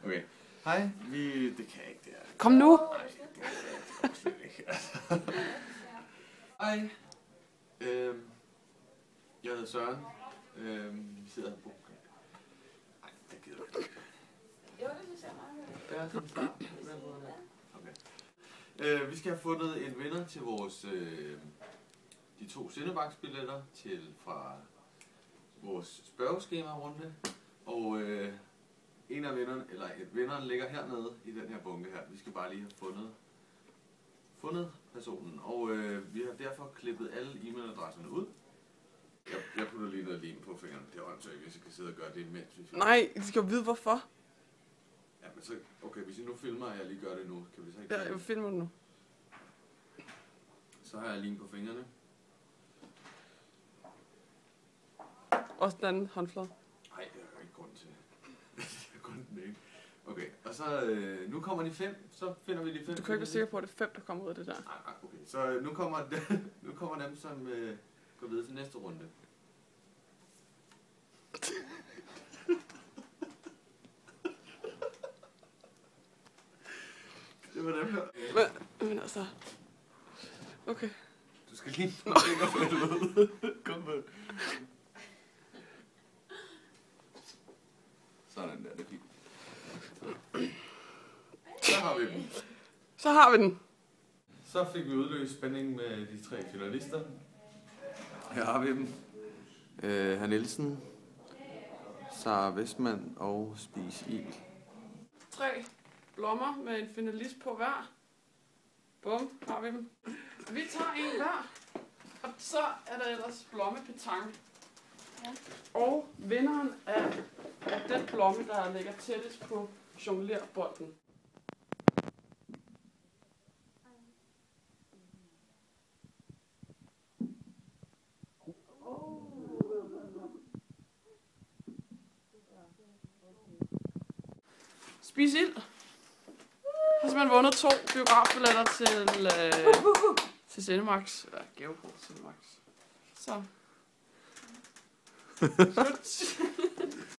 Okay. Hej, det kan jeg ikke, det her. Kom nu! Nej, det går slet ikke. Hej. Jeg hedder Søren. Vi sidder her på... Nej, det gider jeg ikke. Jo, det synes jeg meget. Ja, det er en start. Okay. Vi skal have fundet en vinder til vores... de 2 Cinemax-billetter fra vores spørgeskema-runde. Og en af vinderne, eller vinderen ligger hernede i den her bunke her. Vi skal bare lige have fundet personen. Og vi har derfor klippet alle e-mailadresserne ud. Jeg putter lige noget lim på fingrene. Det er åndssvagt, hvis jeg kan sidde og gøre det, mens vi filmer. Nej, I skal jo vide hvorfor. Ja, men så... Okay, hvis I nu filmer, og jeg lige gør det nu, kan vi så ikke... Ja, jeg filmer nu. Så har jeg lim på fingrene. Også den anden håndflade. Nej, det er ikke grund til. Jeg har kun den ene. Okay, og så nu kommer de 5, så finder vi de 5. Du kan ikke være sikker på, at det er 5, der kommer ud af det der. Nej, okay. Så nu kommer dem, som går videre til næste runde. Det var dem her. Men altså... Okay. Du skal lige få fingerfældet ud. Kom med. Sådan der, det er fint. Så har vi den. Så har vi den. Så fik vi udløst spænding med de 3 finalister. Her har vi dem. Herr Nielsen, Sara Westman og Spis Ild. 3 blommer med en finalist på hver. Bum, har vi dem. Vi tager en hver. Og så er der ellers blommepetang. Ja. Og vinderen af den blomme, der ligger tættest på jonglerbolden. Spis Ild. Har simpelthen vundet 2 biografbilletter til Cinemax. Eller gave på Cinemax. Så. Slut.